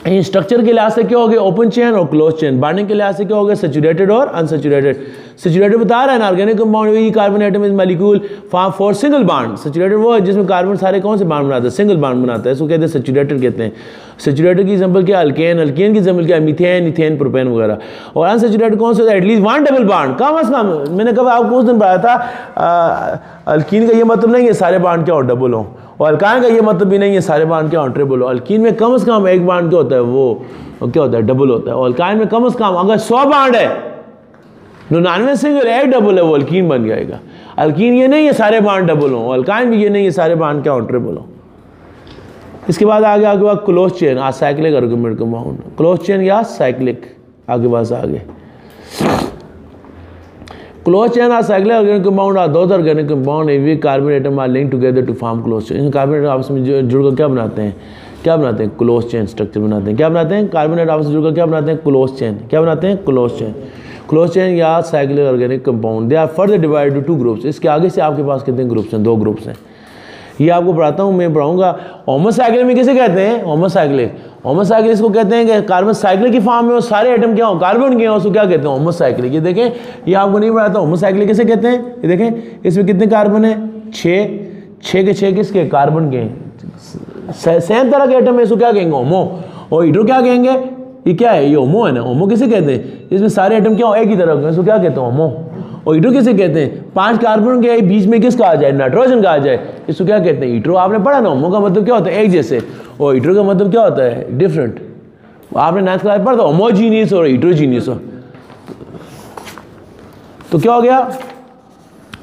स्ट्रक्चर के लिहाज से क्या हो गया? ओपन चेन और क्लोज चेन। बाइंडिंग के लिहाज से क्या हो गया? सैचुरेटेड और अनसैचुरेटेड। सैचुरेटेड बता रहा है ना organic compound we carbon atom is molecule form for single bond. Saturated वो है जिसमें कार्बन सारे कौन से बॉन्ड बनाते हैं? सिंगल बॉन्ड बनाता है, इसको कहते हैं सैचुरेटेड कहते हैं। सैचुरेटेड की एग्जांपल क्या? अल्केन। अल्केन की एग्जांपल क्या? मीथेन, इथेन, प्रोपेन वगैरह। और अनसैचुरेटेड कौन सा? एटलीस्ट 1 डबल बॉन्ड कम से कम। मैंने कहा आपको उस दिन बताया था अल्कीन का ये मतलब नहीं है सारे बॉन्ड क्या हो डबल हो, और अल्काइन का ये मतलब भी नहीं है सारे बॉन्ड क्या हो ट्रिपल हो। अल्कीन में कम से कम एक बॉन्ड क्या होता है? वो क्या होता है? डबल होता है। और अल्काइन में कम से कम अगर 100 बॉन्ड है, 99 सिंगल एक डबल है, वो अल्कीन बन जाएगा। अल्कीन ये नहीं है सारे बॉन्ड डबल हो, अल्काइन भी ये नहीं है सारे बॉन्ड क्या हो ट्रिपल हो। इसके बाद आगे आपके पास close chain acyclic organic compound, close chain या साइक्लिक आगे पास आगे। क्लोज चेन और cyclic organic compound are those organic compound we carbon atom are link together to form close chain. Carbon atom आपस में जुड़कर क्या बनाते हैं? क्या बनाते हैं? क्लोज चेन स्ट्रक्चर बनाते हैं। क्या बनाते हैं? कार्बन एटम आपस में जुड़कर क्या बनाते हैं? Close chain. क्या बनाते हैं? Close chain. क्लोज चेन या cyclic organic compound they are further divided to 2 groups. इसके आगे से आपके पास कितने ग्रुप्स हैं? 2 ग्रुप्स हैं। ये आपको पढ़ाता हूँ, मैं पढ़ाऊंगा। होमोसाइक्लिक में किसे कहते हैं? होमोसाइक्लिक। होमोसाइक्लिक इसको कहते हैं कि कार्बन साइक्लिक की फॉर्म में वो सारे एटम क्या हो? कार्बन के हो, उसको क्या कहते हैं? होमोसाइक्लिक। ये देखें, ये आपको नहीं पढ़ाता। होमोसाइक्लिक किसे कहते हैं? ये देखें, इसमें कितने कार्बन है? 6 के 6 किसके? कार्बन के। सेम तरह के एटम है, इसको क्या कहेंगे? होमो। और हीड्रो क्या कहेंगे? ये क्या है? ये होमो है ना। होमो किसे कहते हैं? इसमें सारे एटम क्या हो? एक ही तरह के, इसको क्या कहते हैं? होमो। और हीट्रो किसे कहते हैं? 5 कार्बन के बीच में किसका आ जाए? नाइट्रोजन का आ जाए, इसको क्या कहते हैं? हीट्रो। आपने पढ़ा ना, होमो का मतलब क्या होता है? एक जैसे, और हीट्रो का मतलब क्या होता है? डिफरेंट। आपने 9th क्लास पढ़ा था होमोजीनियस और हीट्रोजीनियस। तो क्या हो गया?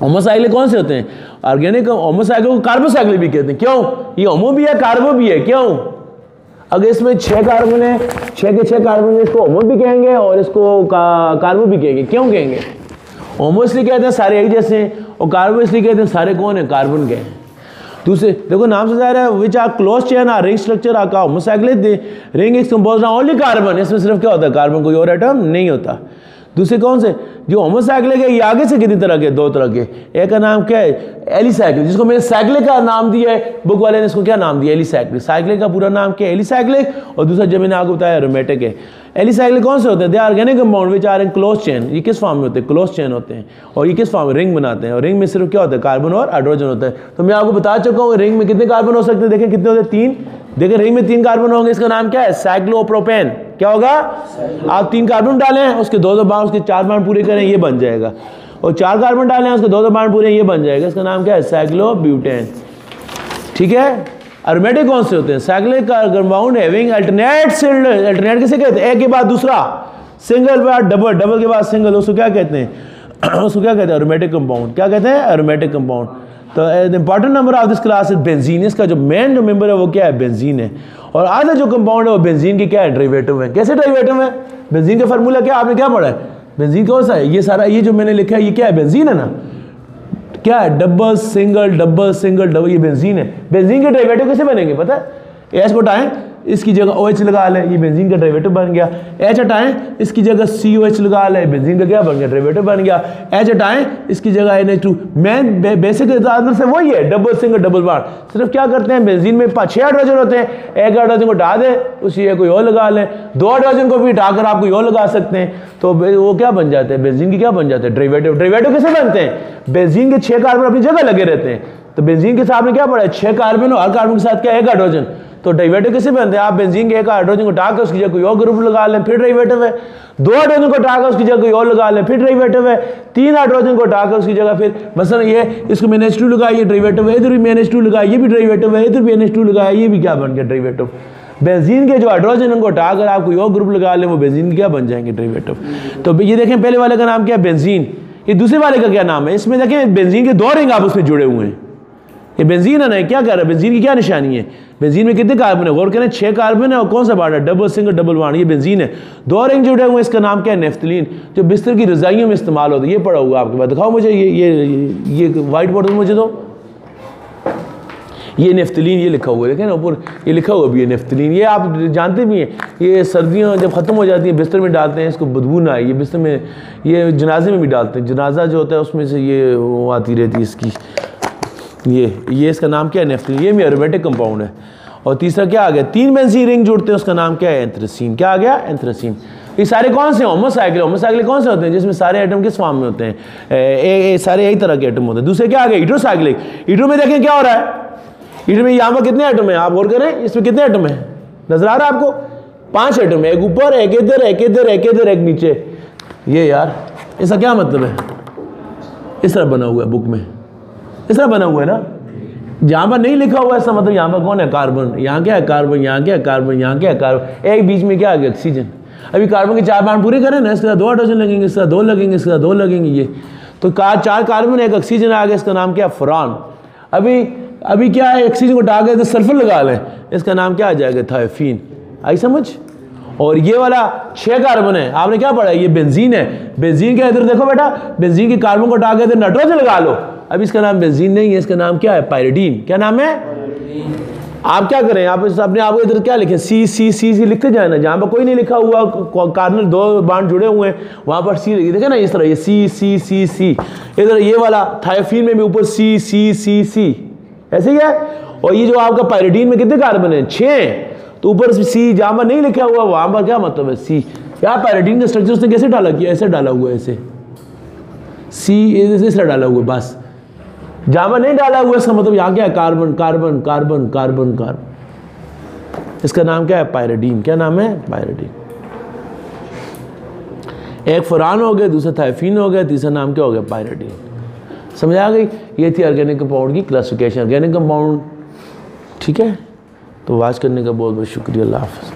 होमोसाइक्लिक कौन से होते हैं? ऑर्गेनिक। होमोसाइक्लिक को कार्बोसाइक्लिक भी कहते हैं। क्यों? ये होमो भी है कार्बो भी है। क्यों? अगर इसमें 6 कार्बन है, 6 के 6 कार्बन है, इसको होमो भी कहेंगे और इसको कार्बो भी कहेंगे। क्यों कहेंगे? होमो इसलिए कहते हैं सारे एक जैसे हैं, और कार्बो इसलिए कहते हैं सारे कौन है? कार्बन के हैं। दूसरे देखो नाम से जाहिर है which are close chain are ring structure are का homocyclic ring is composed of only carbon. इसमें सिर्फ क्या होता है? कार्बन, कोई और एटम नहीं होता। दूसरे कौन से? जो होमोसाइक्लिक है ये आगे से कितनी तरह के? 2 तरह के। एक का नाम क्या है? एलिसाइक्लिक, जिसको मैंने साइक्लिक का नाम दिया है, बुक वाले ने इसको क्या नाम दिया? एलिसाइक्लिक। साइक्लिक का पूरा नाम क्या है? एलिसाइक्लिक। और दूसरा जो मैंने आपको बताया एरोमेटिक है। एलिसाइक्लिक कौन से होते हैं? They organic compound which are in close chain. ये किस फॉर्म में होते हैं? क्लोज चेन होते हैं। और ये किस फॉर्म में? रिंग बनाते हैं। और रिंग में सिर्फ क्या होता है? कार्बन और हाइड्रोजन होता है। तो मैं आपको बता चुका हूँ रिंग में कितने कार्बन हो सकते हैं। देखें कितने होते हैं? 3। देखें रिंग में 3 कार्बन होंगे, इसका नाम क्या है? साइक्लोप्रोपेन। क्या होगा? आप 3 कार्बन डालें, उसके 2 बार उसके 4 बार पूरे करें, ये बन जाएगा। और 4 कार्बन डालें, उसके 2 बार पूरे, ये बन जाएगा। इसका नाम क्या है? साइक्लोब्यूटेन। ठीक है। एरोमेटिक कौन से होते हैं? Cyclic compound having alternate sealed. Alternate किसे कहते हैं? एक के बाद दूसरा, सिंगल के बाद डबल, डबल के बाद सिंगल, उसको क्या कहते हैं? उसको क्या कहते हैं? Aromatic compound. क्या कहते हैं? Aromatic compound. तो important number of this class is benzene. इसका जो मेन जो मेंबर है वो क्या है? बेंजीन है। और आधा जो कंपाउंड है वो बेंजीन की क्या है? डेरिवेटिव है। कैसे डेरिवेटिव है? बेंजीन का फार्मूला क्या आपने क्या पढ़ा है? बेंजीन कौन सा है? ये सारा ये जो मैंने लिखा है ये क्या है? बेंजीन है ना। क्या है? Double single double single double, ये बेंजीन है। बेंजीन के डेरिवेटिव कैसे बनेंगे पता है? एच को हटाएं, इसकी जगह OH लगा लें, ये बेंजीन का डेरिवेटिव बन गया। H हटाएं, इसकी जगह COH लगा लें, बेंजीन का क्या बन गया? डेरिवेटिव बन गया। H हटाएं, इसकी जगह NH2। मेन बेसिक अंदर से वही है, डबल सिंगल डबल बॉन्ड। सिर्फ क्या करते हैं? बेंजीन में 6 हाइड्रोजन होते हैं, एक हाइड्रोजन को हटा दें, उसी कोई और लगा लें। 2 हाइड्रोजन को भी हटाकर आप कोई और लगा सकते हैं, तो वो क्या बन जाते हैं? बेंजीन की क्या बन जाते हैं? डेरिवेटिव। डेरिवेटिव कैसे बनते हैं? बेंजीन के 6 कार्बन अपनी जगह लगे रहते हैं, तो बेंजीन के साथ में क्या पड़ा है? 6 कार्बन और हर कार्बन के साथ क्या? 1 हाइड्रोजन। तो डेरिवेटिव कैसे बनते हैं? आप बेंजीन के एक हाइड्रोजन को हटाकर उसकी जगह कोई और ग्रुप लगा लें, फिर डेरिवेटिव है। 2 हाइड्रोजन को हटाकर उसकी जगह कोई और लगा लें, फिर डेरिवेटिव है। 3 हाइड्रोजन को हटाकर उसकी जगह फिर मसलन ये इसको मैंने H2 लगाया, ये डेरिवेटिव है। इधर भी मैंने H2 लगाया, ये भी डेरिवेटिव है। इधर भी मैंने H2 लगाया, ये भी क्या बन गया? डेरिवेटिव। बेंजीन के जो हाइड्रोजन को हटाकर आप कोई और ग्रुप लगा लें, वो बेंजीन के क्या बन जाएंगे? डेरिवेटिव। तो ये देखें, पहले वाले का नाम क्या है? बेंजीन। ये दूसरे वाले का क्या नाम है? इसमें देखें बेंजीन के 2 रिंग आपस में जुड़े हुए हैं। ये बेंजीन है ना, क्या कर रहा है? बेंजीन की क्या निशानी है? बेंजीन में कितने कार्बन है? गौर करें, 6 कार्बन है। और कौन सा बाड है? Double single double bond. ये बेंजीन है। 2 रिंग जुड़े हुए हैं। इसका नाम क्या है? नेफ्थलीन, जो बिस्तर की रजाइयों में इस्तेमाल होता है। ये पड़ा हुआ आपके पास, दिखाओ मुझे। ये व्हाइट बोर्ड में मुझे दो। ये नेफ्थलीन, ये लिखा हुआ है, देखें ना ऊपर, ये लिखा हुआ भी है नेफ्थलीन। ये आप जानते भी हैं, ये सर्दियाँ जब ख़त्म हो जाती हैं बिस्तर में डालते हैं, इसको बदबू ना आए। ये बिस्तर में, ये जनाजे में भी डालते हैं। जनाजा जो होता है उसमें से ये वो आती रहती है इसकी। ये इसका नाम क्या है? नेफ्थलीन। ये भी एरोमेटिक कंपाउंड है। और तीसरा क्या आ गया? 3 बेंजीन रिंग जुड़ते हैं, उसका नाम क्या है? एंथ्रेसीन। क्या आ गया? एंथ्रेसीन। ये सारे कौन से होमोसाइकिल? होमोसाइकिल कौन से होते हैं? जिसमें सारे एटम किस फॉर्म में होते हैं? सारे यही तरह के एटम होते हैं। दूसरे क्या आ गए? हेटेरोसाइक्लिक। हेटेरो में देखें क्या हो रहा है? हेटेरो में यहाँ पर कितने एटम है? आप गौर करें, इसमें कितने एटम है? नजर आ रहा है आपको? 5 एटम है। एक ऊपर, एक इधर, एक इधर, एक इधर, एक नीचे। ये यार, इसका क्या मतलब है? इस तरह बना हुआ है बुक में, इस तरह बना हुआ है ना। जहाँ पर नहीं लिखा हुआ है इसका मतलब यहाँ पर कौन है? कार्बन। यहाँ क्या है? कार्बन। यहाँ क्या है? कार्बन। यहाँ क्या है? कार्बन। एक बीच में क्या आ गया? ऑक्सीजन। अभी कार्बन के 4 बॉन्ड पूरे करें ना, इसके साथ 2 हाइड्रोजन लगेंगे, इसके साथ 2 लगेंगे, इसके साथ 2 लगेंगे। ये तो 4 कार्बन, एक ऑक्सीजन आ गया। इसका नाम क्या है? फ्रान। अभी क्या है? ऑक्सीजन को हटा के तो सल्फर लगा लें, इसका नाम क्या आ जाएगा? थायोफीन। आई समझ? और ये वाला 6 कार्बन है, आपने क्या पढ़ा? ये बेंजीन है। बेंजीन के इधर देखो बेटा, बेंजीन के कार्बन को हटा के इधर नाइट्रोजन लगा लो। अब इसका नाम बेंजीन नहीं है, इसका नाम क्या है? पायरिडीन। क्या नाम है? आप क्या करें? आप अपने आप इधर क्या लिखें? सी सी सी सी लिखते जाए ना। जहाँ पर कोई नहीं लिखा हुआ, कार्बन 2 बॉन्ड जुड़े हुए हैं, वहाँ पर सी लिखिए। देखें ना इस तरह, ये सी सी सी सी। इधर ये वाला थायोफीन में भी ऊपर सी सी सी सी, ऐसे ही है। और ये जो आपका पायरिडीन में कितने कार्बन है? 6। तो ऊपर सी, जहाँ पर नहीं लिखा हुआ वहाँ पर क्या मतलब है? सी। यार पायरिडीन का स्ट्रक्चर उसने कैसे डाला? किया ऐसे डाला हुआ है, ऐसे सी इस तरह डाला हुआ है बस। जहाँ पर नहीं डाला हुआ इसका मतलब यहाँ क्या है? Carbon carbon carbon carbon carbon. इसका नाम क्या है? पायरिडीन। क्या नाम है? पायरिडीन। एक फुरान हो गया, दूसरा थायोफीन हो गया, तीसरा नाम क्या हो गया? पायरिडीन। समझ आ गई? ये थी ऑर्गेनिक कंपाउंड की क्लासिफिकेशन। ऑर्गेनिक कंपाउंड, ठीक है। तो वाच करने का बहुत बहुत शुक्रिया। अल्लाह हाफ़िज़।